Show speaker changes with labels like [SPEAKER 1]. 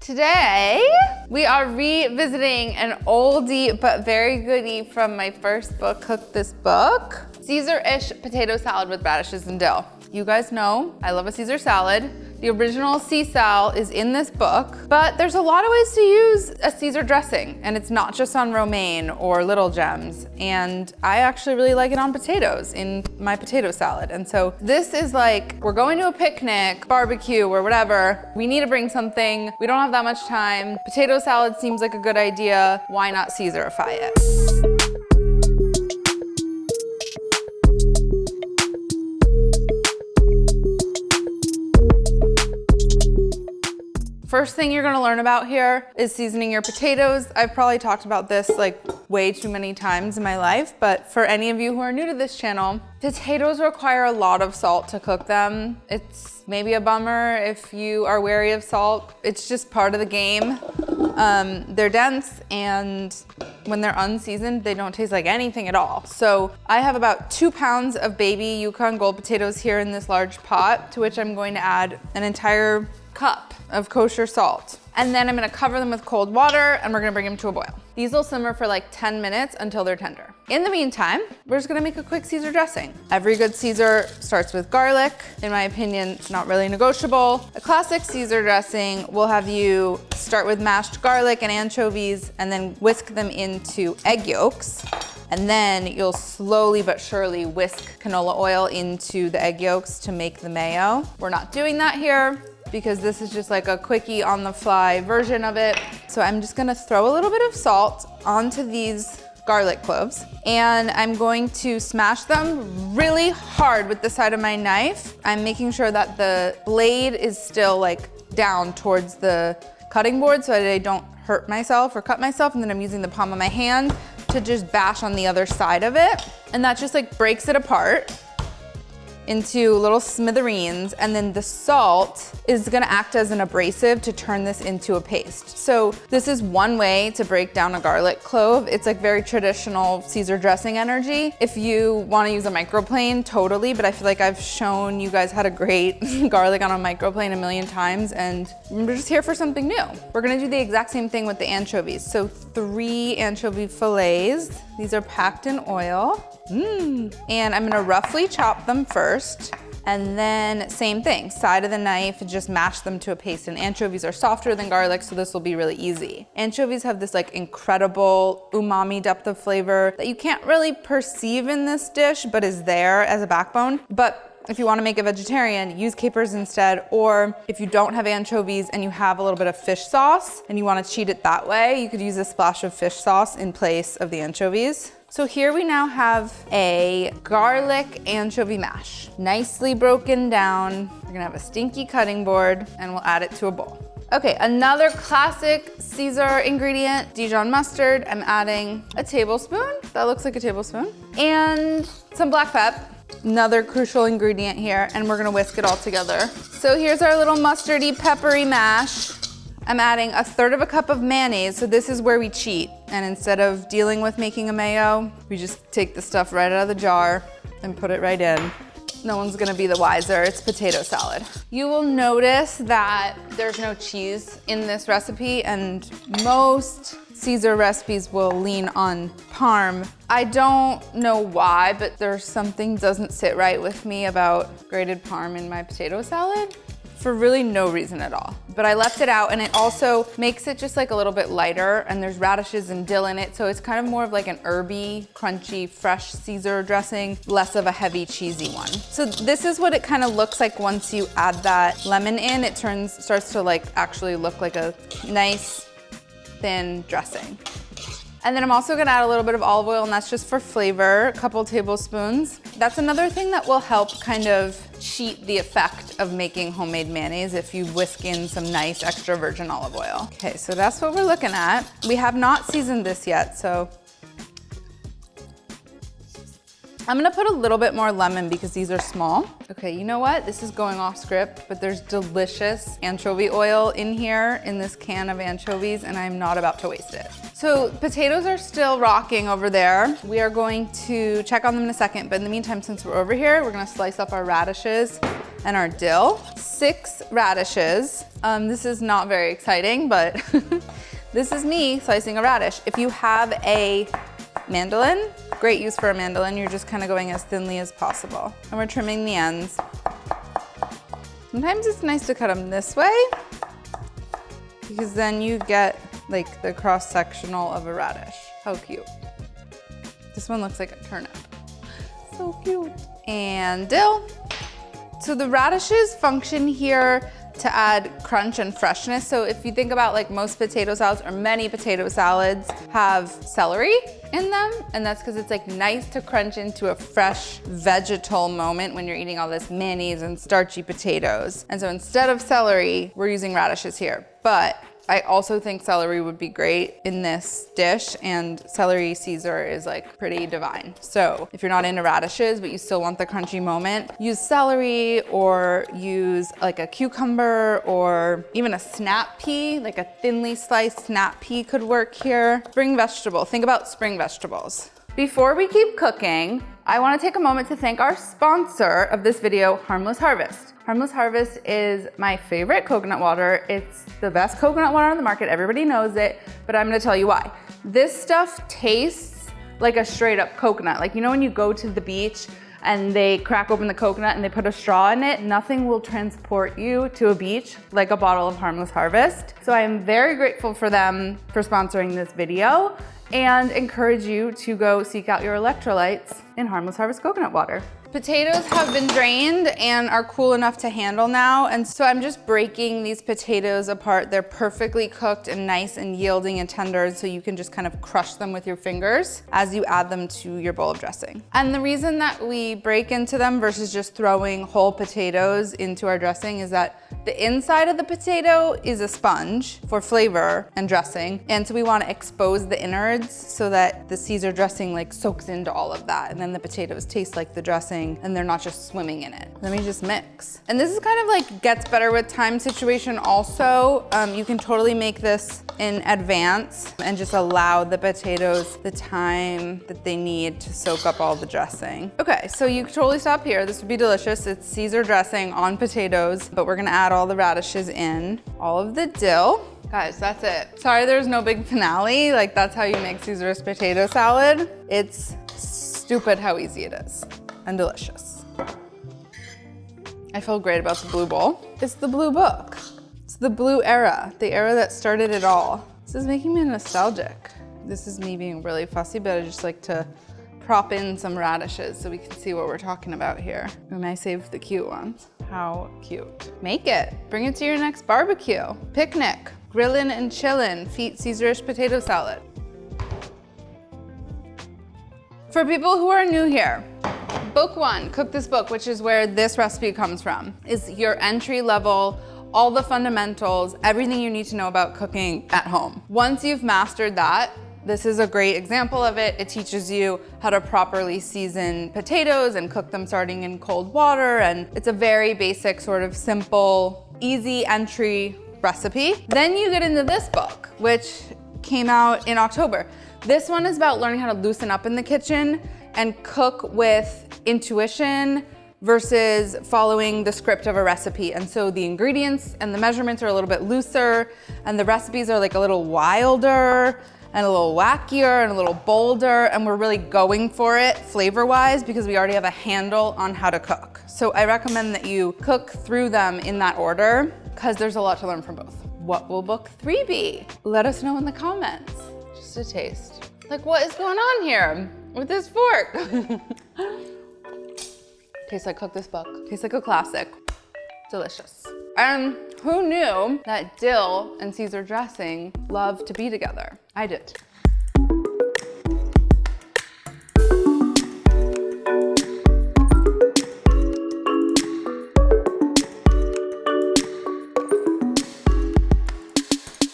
[SPEAKER 1] Today, we are revisiting an oldie but very goodie from my first book, Cook This Book. Caesar-ish potato salad with radishes and dill. You guys know I love a Caesar salad. The original Caesal is in this book, but there's a lot of ways to use a Caesar dressing, and it's not just on romaine or little gems. And I actually really like it on potatoes in my potato salad. And so this is like, we're going to a picnic, barbecue, or whatever. We need to bring something. We don't have that much time. Potato salad seems like a good idea. Why not Caesarify it? First thing you're gonna learn about here is seasoning your potatoes. I've probably talked about this like way too many times in my life, but for any of you who are new to this channel, potatoes require a lot of salt to cook them. It's maybe a bummer if you are wary of salt. It's just part of the game. They're dense, and when they're unseasoned, they don't taste like anything at all. So I have about 2 pounds of baby Yukon Gold potatoes here in this large pot, to which I'm going to add an entire cup of kosher salt. And then I'm gonna cover them with cold water, and we're gonna bring them to a boil. These will simmer for like 10 minutes until they're tender. In the meantime, we're just gonna make a quick Caesar dressing. Every good Caesar starts with garlic. In my opinion, it's not really negotiable. A classic Caesar dressing will have you start with mashed garlic and anchovies, and then whisk them into egg yolks. And then you'll slowly but surely whisk canola oil into the egg yolks to make the mayo. We're not doing that here, because this is just like a quickie on the fly version of it. So I'm just gonna throw a little bit of salt onto these garlic cloves, and I'm going to smash them really hard with the side of my knife. I'm making sure that the blade is still like down towards the cutting board so that I don't hurt myself or cut myself, and then I'm using the palm of my hand to just bash on the other side of it. And that just like breaks it apart into little smithereens, and then the salt is gonna act as an abrasive to turn this into a paste. So this is one way to break down a garlic clove. It's like very traditional Caesar dressing energy. If you wanna use a microplane, totally, but I feel like I've shown you guys how to grate garlic on a microplane a million times, and we're just here for something new. We're gonna do the exact same thing with the anchovies. So 3 anchovy fillets. These are packed in oil. And I'm gonna roughly chop them first, and then same thing, side of the knife, just mash them to a paste. And anchovies are softer than garlic, so this will be really easy. Anchovies have this like incredible umami depth of flavor that you can't really perceive in this dish, but is there as a backbone. But if you wanna make a vegetarian, use capers instead, or if you don't have anchovies and you have a little bit of fish sauce and you wanna cheat it that way, you could use a splash of fish sauce in place of the anchovies. So here we now have a garlic anchovy mash, nicely broken down. We're gonna have a stinky cutting board, and we'll add it to a bowl. Okay, another classic Caesar ingredient, Dijon mustard. I'm adding a tablespoon, that looks like a tablespoon, and some black pep. Another crucial ingredient here, and we're gonna whisk it all together. So here's our little mustardy, peppery mash. I'm adding 1/3 cup of mayonnaise, so this is where we cheat. And instead of dealing with making a mayo, we just take the stuff right out of the jar and put it right in. No one's gonna be the wiser, it's potato salad. You will notice that there's no cheese in this recipe, and most Caesar recipes will lean on parm. I don't know why, but there's something doesn't sit right with me about grated parm in my potato salad, for really no reason at all. But I left it out, and it also makes it just like a little bit lighter, and there's radishes and dill in it, so it's kind of more of like an herby, crunchy, fresh Caesar dressing, less of a heavy, cheesy one. So this is what it kind of looks like once you add that lemon in. It starts to like actually look like a nice, thin dressing. And then I'm also gonna add a little bit of olive oil, and that's just for flavor, a couple tablespoons. That's another thing that will help kind of cheat the effect of making homemade mayonnaise if you whisk in some nice extra virgin olive oil. Okay, so that's what we're looking at. We have not seasoned this yet, so I'm gonna put a little bit more lemon because these are small. Okay, you know what? This is going off script, but there's delicious anchovy oil in here in this can of anchovies, and I'm not about to waste it. So potatoes are still rocking over there. We are going to check on them in a second, but in the meantime, since we're over here, we're gonna slice up our radishes and our dill, 6 radishes. This is not very exciting, but this is me slicing a radish. If you have a mandolin, great use for a mandolin. You're just kind of going as thinly as possible. And we're trimming the ends. Sometimes it's nice to cut them this way because then you get like the cross-sectional of a radish. How cute. This one looks like a turnip. So cute. And dill. So the radishes function here to add crunch and freshness. So if you think about like most potato salads or many potato salads have celery in them, and that's because it's like nice to crunch into a fresh vegetal moment when you're eating all this mayonnaise and starchy potatoes. And so instead of celery, we're using radishes here. But I also think celery would be great in this dish, and celery Caesar is like pretty divine. So if you're not into radishes, but you still want the crunchy moment, use celery or use like a cucumber or even a snap pea, like a thinly sliced snap pea could work here. Spring vegetable, think about spring vegetables. Before we keep cooking, I want to take a moment to thank our sponsor of this video, Harmless Harvest. Harmless Harvest is my favorite coconut water. It's the best coconut water on the market. Everybody knows it, but I'm gonna tell you why. This stuff tastes like a straight up coconut. Like, you know when you go to the beach and they crack open the coconut and they put a straw in it? Nothing will transport you to a beach like a bottle of Harmless Harvest. So I am very grateful for them for sponsoring this video and encourage you to go seek out your electrolytes in Harmless Harvest coconut water. Potatoes have been drained and are cool enough to handle now. And so I'm just breaking these potatoes apart. They're perfectly cooked and nice and yielding and tender. So you can just kind of crush them with your fingers as you add them to your bowl of dressing. And the reason that we break into them versus just throwing whole potatoes into our dressing is that the inside of the potato is a sponge for flavor and dressing. And so we want to expose the innards so that the Caesar dressing like soaks into all of that. And then the potatoes taste like the dressing and they're not just swimming in it. Let me just mix. And this is kind of like gets better with time situation also. You can totally make this in advance and just allow the potatoes the time that they need to soak up all the dressing. Okay, so you can totally stop here. This would be delicious. It's Caesar dressing on potatoes, but we're gonna add all the radishes in, all of the dill. Guys, that's it. Sorry there's no big finale. Like that's how you make Caesar's potato salad. It's stupid how easy it is. And delicious. I feel great about the blue bowl. It's the blue book. It's the blue era, the era that started it all. This is making me nostalgic. This is me being really fussy, but I just like to prop in some radishes so we can see what we're talking about here. And I saved the cute ones. How cute. Make it. Bring it to your next barbecue. Picnic. Grillin' and chillin'. Feet Caesarish potato salad. For people who are new here, Book 1, Cook This Book, which is where this recipe comes from, is your entry level, all the fundamentals, everything you need to know about cooking at home. Once you've mastered that, this is a great example of it. It teaches you how to properly season potatoes and cook them starting in cold water. And it's a very basic, sort of simple, easy entry recipe. Then you get into this book, which came out in October. This one is about learning how to loosen up in the kitchen and cook with intuition versus following the script of a recipe. And so the ingredients and the measurements are a little bit looser and the recipes are like a little wilder and a little wackier and a little bolder, and we're really going for it flavor-wise because we already have a handle on how to cook. So I recommend that you cook through them in that order because there's a lot to learn from both. What will book 3 be? Let us know in the comments. Just a taste. Like, what is going on here with this fork? Tastes like Cook This Book. Tastes like a classic. Delicious. And who knew that dill and Caesar dressing love to be together? I did.